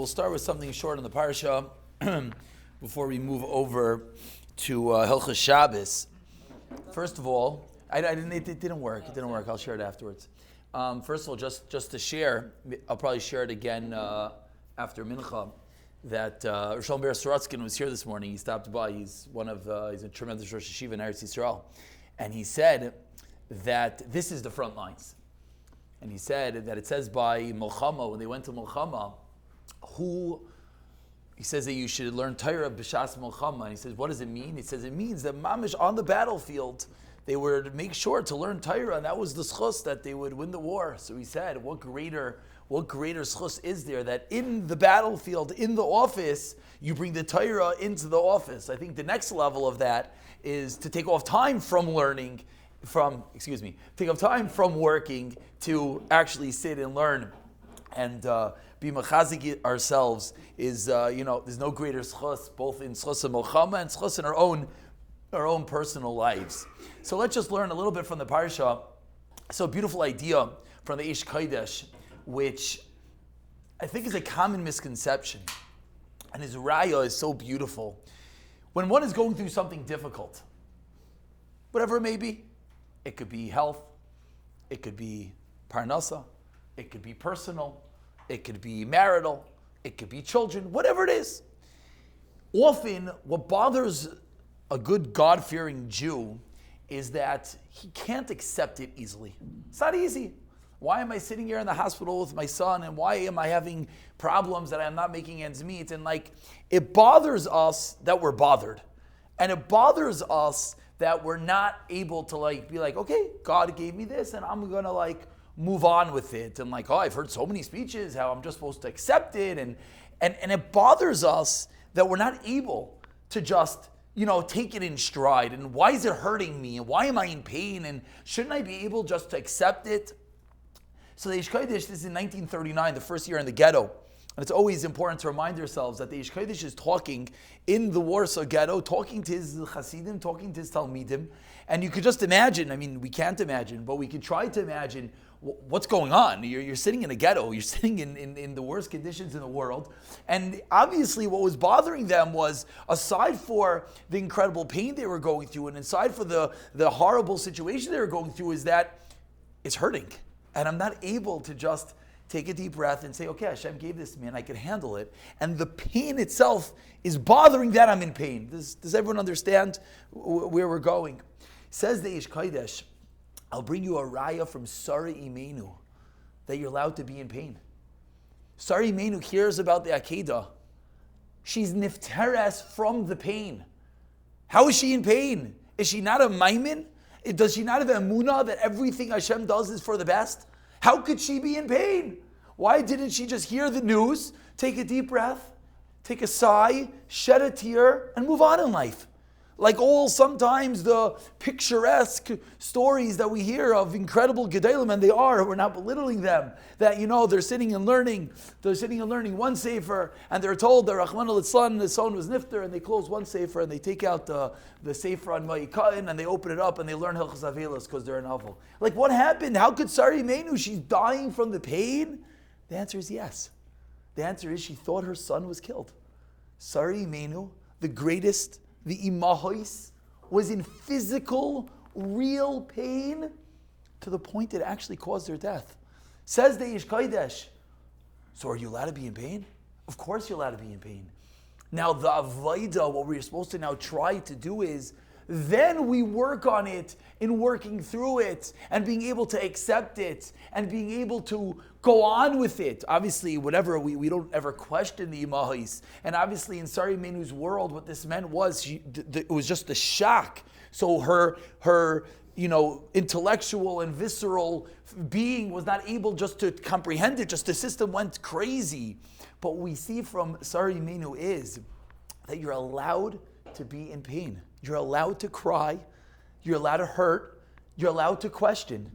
we'll start with something short on the parsha before we move over to Hilchos Shabbos. First of all, it didn't work. It didn't work. I'll share it afterwards. First of all, just to share, I'll probably share it again after Mincha, that Roshon Ber Sorotzkin was here this morning. He stopped by. He's a tremendous Rosh Yeshiva in Eretz Yisrael. And he said that this is the front lines. And he said that it says by Milchama, when they went to Milchama, he says that you should learn Torah b'shas Milchama. And he says, what does it mean? He says it means that mamish on the battlefield, they would make sure to learn Torah, and that was the schus that they would win the war. So he said, what greater schus is there that in the battlefield, in the office, you bring the Torah into the office? I think the next level of that is to take off time from learning, take off time from working to actually sit and learn and be machazik ourselves is, there's no greater schus, both in schus and milchama and schus in our own personal lives. So let's just learn a little bit from the parsha. So a beautiful idea from the Ish Kodesh, which I think is a common misconception. And his raya is so beautiful. When one is going through something difficult, whatever it may be, it could be health, it could be parnasa, it could be personal, it could be marital, it could be children, whatever it is. Often, what bothers a good God-fearing Jew is that he can't accept it easily. It's not easy. Why am I sitting here in the hospital with my son, and why am I having problems that I'm not making ends meet? And it bothers us that we're bothered. And it bothers us that we're not able to be like, okay, God gave me this, and I'm gonna move on with it. And I've heard so many speeches how I'm just supposed to accept it, and it bothers us that we're not able to just take it in stride. And why is it hurting me? And why am I in pain? And shouldn't I be able just to accept it? So the Ish Kodesh, this is in 1939, the first year in the ghetto. And it's always important to remind ourselves that the Ish Kodesh is talking in the Warsaw ghetto, talking to his Hasidim, talking to his Talmidim. And you could just imagine, we can't imagine, but we could try to imagine what's going on. You're sitting in a ghetto, you're sitting in the worst conditions in the world. And obviously what was bothering them was, aside for the incredible pain they were going through, and aside for the horrible situation they were going through, is that it's hurting. And I'm not able to just take a deep breath and say, okay, Hashem gave this to me and I can handle it. And the pain itself is bothering that I'm in pain. Does everyone understand where we're going? Says the Ish Kodesh, I'll bring you a raya from Sarah Imenu, that you're allowed to be in pain. Sarah Imenu hears about the Akedah. She's nifteres from the pain. How is she in pain? Is she not a maimin? Does she not have emunah that everything Hashem does is for the best? How could she be in pain? Why didn't she just hear the news, take a deep breath, take a sigh, shed a tear, and move on in life? Sometimes the picturesque stories that we hear of incredible gedalim, and we're not belittling them, that they're sitting and learning one sefer, and they're told that Rahman al-Islan, the son was nifter, and they close one sefer, and they take out the sefer on Vayikain, and they open it up, and they learn Hilchos Avelos because they're an avel. What happened? How could Sari Menu, she's dying from the pain? The answer is yes. The answer is she thought her son was killed. Sari Menu, the greatest, the imahois, was in physical, real pain to the point it actually caused her death. Says the Ish Kodesh, so are you allowed to be in pain? Of course you're allowed to be in pain. Now the avodah, what we're supposed to now try to do is, then we work on it in working through it and being able to accept it and being able to go on with it. Obviously, we don't ever question the imahis. And obviously in Sari Menu's world, what this meant was, it was just a shock. So her intellectual and visceral being was not able just to comprehend it, just the system went crazy. But what we see from Sari Menu is that you're allowed to be in pain. You're allowed to cry, you're allowed to hurt, you're allowed to question.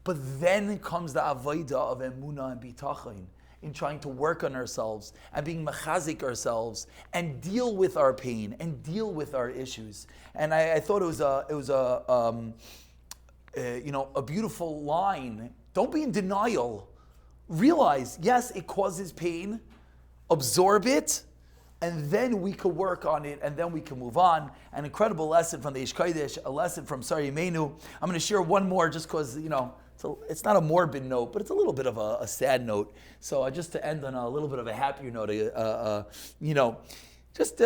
But then comes the avodah of emunah and bitachon, in trying to work on ourselves and being machazik ourselves and deal with our pain and deal with our issues. And I thought it was a beautiful line. Don't be in denial. Realize, yes, it causes pain, absorb it, and then we could work on it, and then we can move on. An incredible lesson from the Ish Kodesh, a lesson from Sarei Menu. I'm going to share one more just because, it's not a morbid note, but it's a little bit of a sad note. So just to end on a little bit of a happier note, just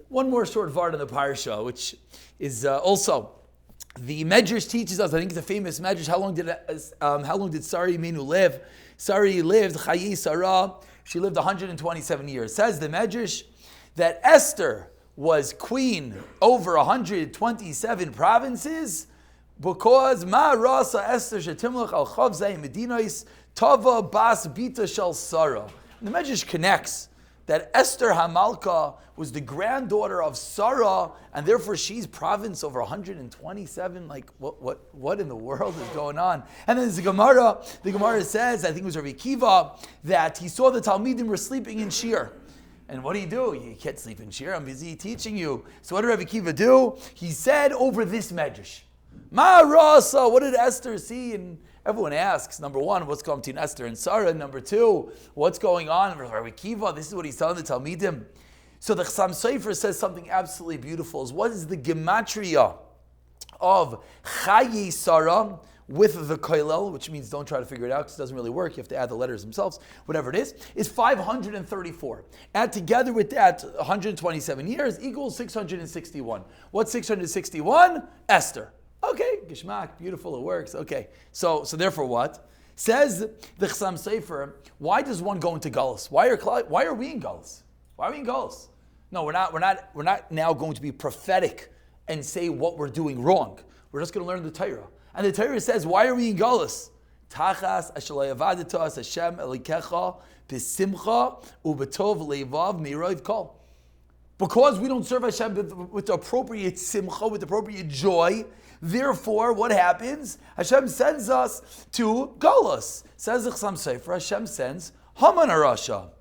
one more short vart on the parsha, which is also the Medrash teaches us. I think it's a famous Medrash. How long did Sarei Menu live? Sarei lived Chayei Sarah. She lived 127 years. Says the Medrash that Esther was queen over 127 provinces because Ma Rasa Esther Shetimlach Al Chavzei Medinais Tava Bas Bita Shel Sarah. The Medrash connects that Esther Hamalka was the granddaughter of Sarah, and therefore she's province over 127. Like, what in the world is going on? And then the Gemara says, I think it was Rabbi Akiva, that he saw the Talmidim were sleeping in Shir. And what do? You can't sleep in Shir, I'm busy teaching you. So what did Rabbi Akiva do? He said over this Medrash, Ma Rasa, what did Esther see? And everyone asks, number one, what's going on between Esther and Sarah? Number two, what's going on with Rabbi Akiva? This is what he's telling the Talmidim. So the Chassam Sofer says something absolutely beautiful. What is the gematria of Chayei Sarah with the koilel, which means don't try to figure it out because it doesn't really work. You have to add the letters themselves. Whatever it is 534. Add together with that 127 years equals 661. What's 661? Esther. Okay, Gishmak, beautiful, it works. Okay, so therefore what? Says the Chassam Sofer, why does one go into Galus? Why are we in Galus? Why are we in Galus? No, we're not now going to be prophetic and say what we're doing wrong. We're just going to learn the Torah. And the Torah says, why are we in Galus? Tachas ashalei avadatas Hashem elikecha b'simcha ubetov leivav miroiv kol. Because we don't serve Hashem with the appropriate simcha, with the appropriate joy, therefore, what happens? Hashem sends us to Galus. Says the Chassam Sofer, Hashem sends Haman Arasha.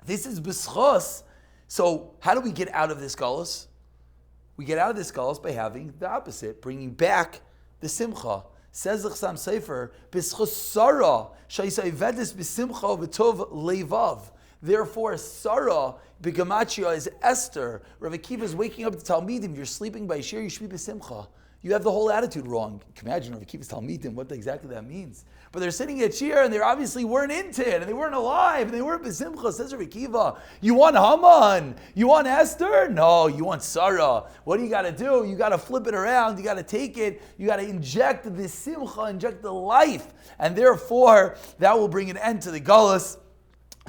This is b'schos. So how do we get out of this Galus? We get out of this Galus by having the opposite, bringing back the simcha. Says the Chassam Sofer, b'schos Sarah, shayisai vedis b'simcha v'tov leivav. Therefore, Sarah, Begamachia, is Esther. Rav Akiva is waking up to Talmidim. You're sleeping by Shir, you should be b'simcha. You have the whole attitude wrong. You can imagine Rav Akiva's Talmidim, what exactly that means. But they're sitting at Shir, and they obviously weren't into it, and they weren't alive, and they weren't b'simcha. Says Rav Akiva, you want Haman? You want Esther? No, you want Sarah. What do you got to do? You got to flip it around. You got to take it. You got to inject the simcha, inject the life. And therefore, that will bring an end to the Galus.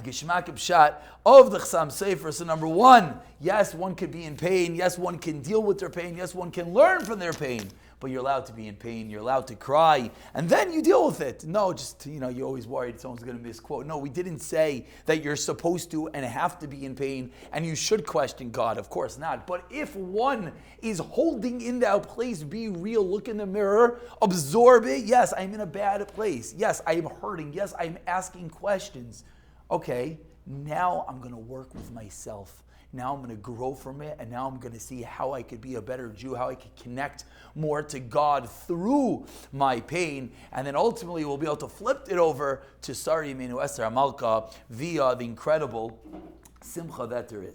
Gishmak Pshat of the Chassam Sofer. So number one, yes, one could be in pain. Yes, one can deal with their pain. Yes, one can learn from their pain. But you're allowed to be in pain. You're allowed to cry. And then you deal with it. No, just, you're always worried someone's going to misquote. No, we didn't say that you're supposed to and have to be in pain and you should question God. Of course not. But if one is holding in that place, be real, look in the mirror, absorb it. Yes, I'm in a bad place. Yes, I am hurting. Yes, I'm asking questions. Okay, now I'm going to work with myself. Now I'm going to grow from it, and now I'm going to see how I could be a better Jew, how I could connect more to God through my pain, and then ultimately we'll be able to flip it over to Sarei Menu Esther Hamalka via the incredible simcha that there is.